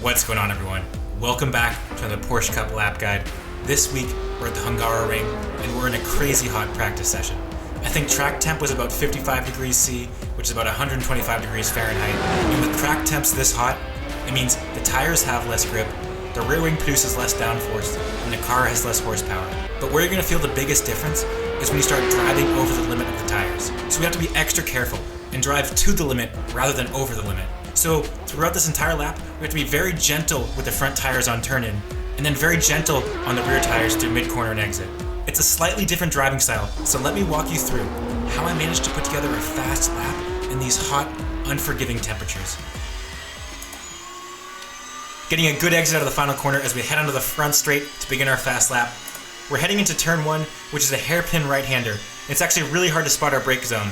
What's going on, everyone? Welcome back to another Porsche Cup lap guide. This week we're at the Hungaroring and we're in a crazy hot practice session. I think track temp was about 55 degrees C, which is about 125 degrees Fahrenheit. And with track temps this hot, it means the tires have less grip, the rear wing produces less downforce, and the car has less horsepower. But where you're going to feel the biggest difference is when you start driving over the limit of the tires. So we have to be extra careful and drive to the limit rather than over the limit. So throughout this entire lap, we have to be very gentle with the front tires on turn-in, and then very gentle on the rear tires through mid-corner and exit. It's a slightly different driving style, so let me walk you through how I managed to put together a fast lap in these hot, unforgiving temperatures. Getting a good exit out of the final corner as we head onto the front straight to begin our fast lap. We're heading into turn 1, which is a hairpin right-hander. It's actually really hard to spot our brake zone.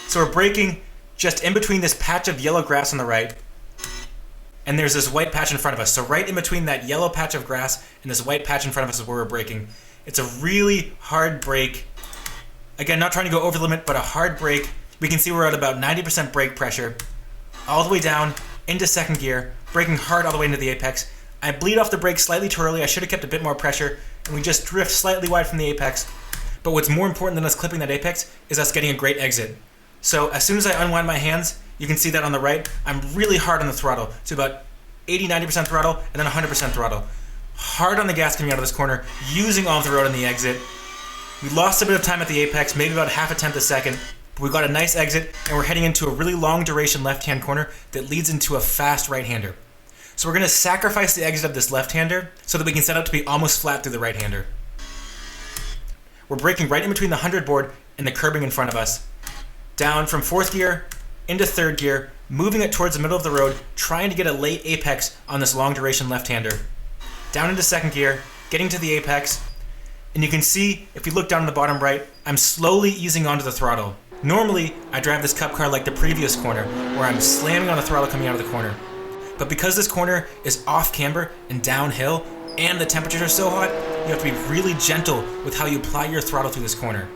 So we're braking just in between this patch of yellow grass on the right, and there's this white patch in front of us. So right in between that yellow patch of grass and this white patch in front of us is where we're braking. It's a really hard brake. Again, not trying to go over the limit, but a hard brake. We can see we're at about 90% brake pressure, all the way down into second gear, braking hard all the way into the apex. I bleed off the brake slightly too early. I should have kept a bit more pressure, and we just drift slightly wide from the apex. But what's more important than us clipping that apex is us getting a great exit. So as soon as I unwind my hands, you can see that on the right, I'm really hard on the throttle. So about 80-90% throttle, and then 100% throttle. Hard on the gas coming out of this corner, using all of the road on the exit. We lost a bit of time at the apex, maybe about half a tenth a second, but we got a nice exit, and we're heading into a really long duration left-hand corner that leads into a fast right-hander. So we're going to sacrifice the exit of this left-hander so that we can set up to be almost flat through the right-hander. We're braking right in between the 100 board and the curbing in front of us. Down from fourth gear into third gear, moving it towards the middle of the road, trying to get a late apex on this long duration left-hander. Down into second gear, getting to the apex, and you can see, if you look down in the bottom right, I'm slowly easing onto the throttle. Normally, I drive this cup car like the previous corner, where I'm slamming on the throttle coming out of the corner. But because this corner is off camber and downhill, and the temperatures are so hot, you have to be really gentle with how you apply your throttle through this corner.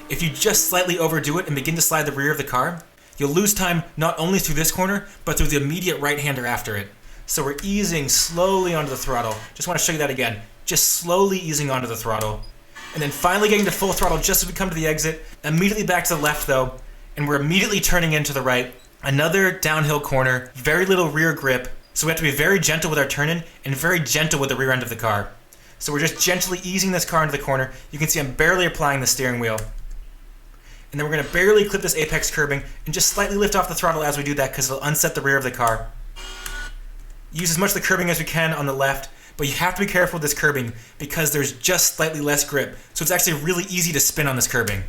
If you just slightly overdo it and begin to slide the rear of the car, you'll lose time not only through this corner, but through the immediate right-hander after it. So we're easing slowly onto the throttle. Just want to show you that again. Just slowly easing onto the throttle. And then finally getting to full throttle just as we come to the exit. Immediately back to the left though, and we're immediately turning into the right. Another downhill corner, very little rear grip. So we have to be very gentle with our turn-in and very gentle with the rear end of the car. So we're just gently easing this car into the corner. You can see I'm barely applying the steering wheel. And then we're going to barely clip this apex curbing and just slightly lift off the throttle as we do that because it'll unset the rear of the car. Use as much of the curbing as we can on the left, but you have to be careful with this curbing because there's just slightly less grip. So it's actually really easy to spin on this curbing.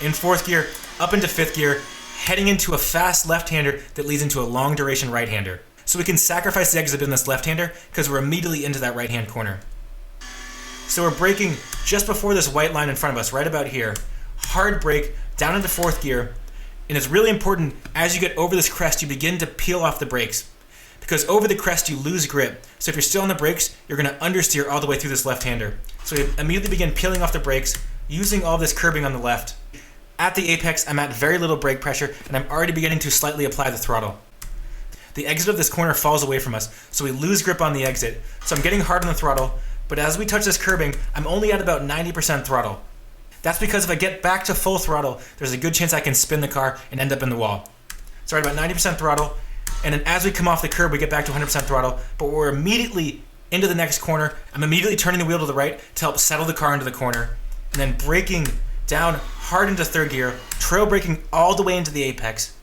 In fourth gear, up into fifth gear, heading into a fast left-hander that leads into a long duration right-hander. So we can sacrifice the exit in this left-hander because we're immediately into that right-hand corner. So we're braking just before this white line in front of us, right about here. Hard brake down into fourth gear, and it's really important as you get over this crest you begin to peel off the brakes because over the crest you lose grip. So if you're still on the brakes, you're going to understeer all the way through this left-hander. So we immediately begin peeling off the brakes, using all this curbing on the left. At the apex, I'm at very little brake pressure, and I'm already beginning to slightly apply the throttle. The exit of this corner falls away from us, so we lose grip on the exit. So I'm getting hard on the throttle, but as we touch this curbing, I'm only at about 90% throttle. That's because if I get back to full throttle, there's a good chance I can spin the car and end up in the wall. So right about 90% throttle, and then as we come off the curb, we get back to 100% throttle, but we're immediately into the next corner. I'm immediately turning the wheel to the right to help settle the car into the corner, and then braking down hard into third gear, trail braking all the way into the apex.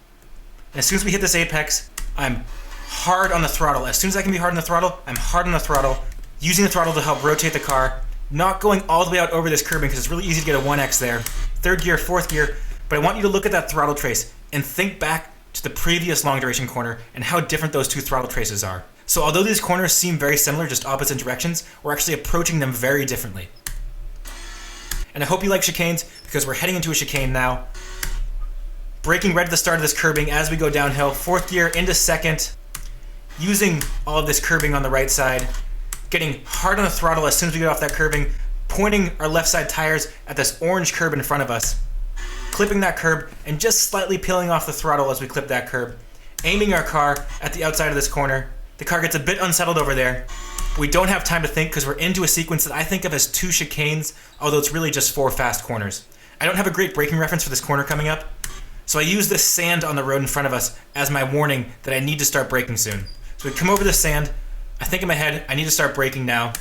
And as soon as we hit this apex, I'm hard on the throttle. As soon as I can be hard on the throttle, I'm hard on the throttle, using the throttle to help rotate the car. Not going all the way out over this curbing because it's really easy to get a 1x there. Third gear, fourth gear, but I want you to look at that throttle trace and think back to the previous long duration corner and how different those two throttle traces are. So although these corners seem very similar, just opposite directions, we're actually approaching them very differently. And I hope you like chicanes because we're heading into a chicane now. Braking right at the start of this curbing as we go downhill, fourth gear into second, using all of this curbing on the right side. Getting hard on the throttle as soon as we get off that curbing, pointing our left side tires at this orange curb in front of us, clipping that curb and just slightly peeling off the throttle as we clip that curb, aiming our car at the outside of this corner. The car gets a bit unsettled over there. We don't have time to think because we're into a sequence that I think of as 2 chicanes, although it's really just 4 fast corners. I don't have a great braking reference for this corner coming up, so I use this sand on the road in front of us as my warning that I need to start braking soon. So we come over the sand. I think in my head, I need to start braking now.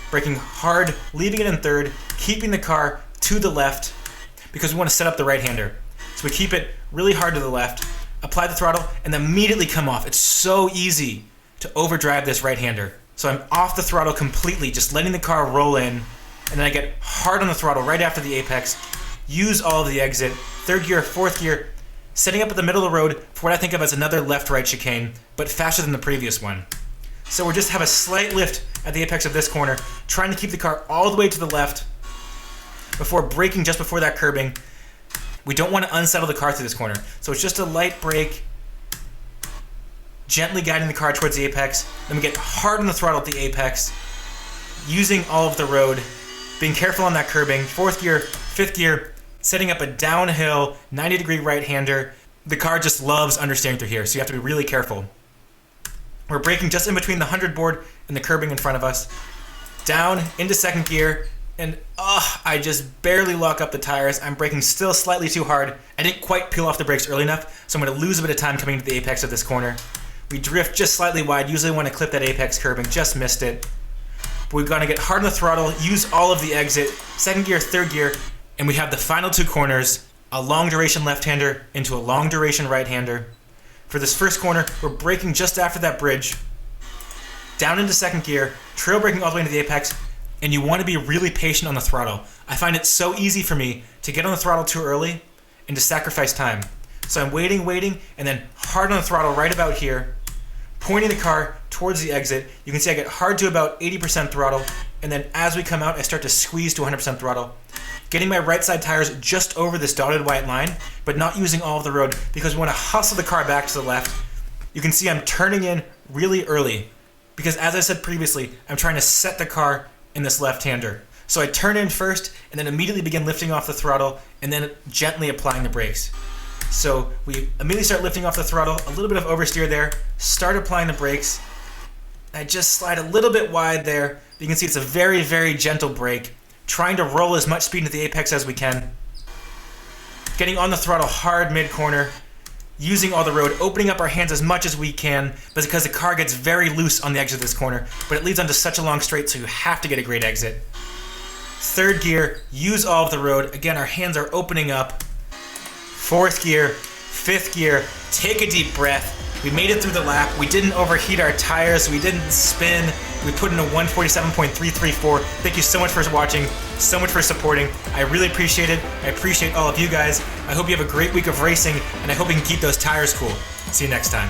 Braking hard, leaving it in third, keeping the car to the left because we want to set up the right-hander. So we keep it really hard to the left, apply the throttle, and then immediately come off. It's so easy to overdrive this right-hander. So I'm off the throttle completely, just letting the car roll in, and then I get hard on the throttle right after the apex, use all of the exit, 3rd gear, 4th gear, setting up at the middle of the road for what I think of as another left-right chicane, but faster than the previous one. So we just have a slight lift at the apex of this corner, trying to keep the car all the way to the left before braking just before that curbing. We don't want to unsettle the car through this corner. So it's just a light brake, gently guiding the car towards the apex. Then we get hard on the throttle at the apex, using all of the road, being careful on that curbing. 4th gear, 5th gear, setting up a downhill 90-degree right-hander. The car just loves understeering through here, so you have to be really careful. We're braking just in between the 100 board and the curbing in front of us. Down into 2nd gear, and I just barely lock up the tires. I'm braking still slightly too hard. I didn't quite peel off the brakes early enough, so I'm going to lose a bit of time coming to the apex of this corner. We drift just slightly wide, usually want to clip that apex curbing, just missed it. But we're going to get hard on the throttle, use all of the exit, 2nd gear, 3rd gear, and we have the final 2 corners, a long duration left-hander into a long duration right-hander. For this first corner, we're braking just after that bridge, down into 2nd gear, trail braking all the way into the apex, and you want to be really patient on the throttle. I find it so easy for me to get on the throttle too early and to sacrifice time. So I'm waiting, and then hard on the throttle right about here, pointing the car towards the exit. You can see I get hard to about 80% throttle, and then as we come out, I start to squeeze to 100% throttle. Getting my right side tires just over this dotted white line, but not using all of the road because we want to hustle the car back to the left. You can see I'm turning in really early because, as I said previously, I'm trying to set the car in this left-hander. So I turn in first and then immediately begin lifting off the throttle and then gently applying the brakes. So we immediately start lifting off the throttle, a little bit of oversteer there, start applying the brakes. I just slide a little bit wide there. You can see it's a very, very gentle brake, trying to roll as much speed into the apex as we can. Getting on the throttle hard mid-corner, using all the road, opening up our hands as much as we can, but because the car gets very loose on the exit of this corner, but it leads onto such a long straight, so you have to get a great exit. 3rd gear, use all of the road. Again, our hands are opening up. 4th gear, 5th gear, take a deep breath. We made it through the lap. We didn't overheat our tires. We didn't spin. We put in a 147.334. Thank you so much for watching, so much for supporting. I really appreciate it. I appreciate all of you guys. I hope you have a great week of racing, and I hope you can keep those tires cool. See you next time.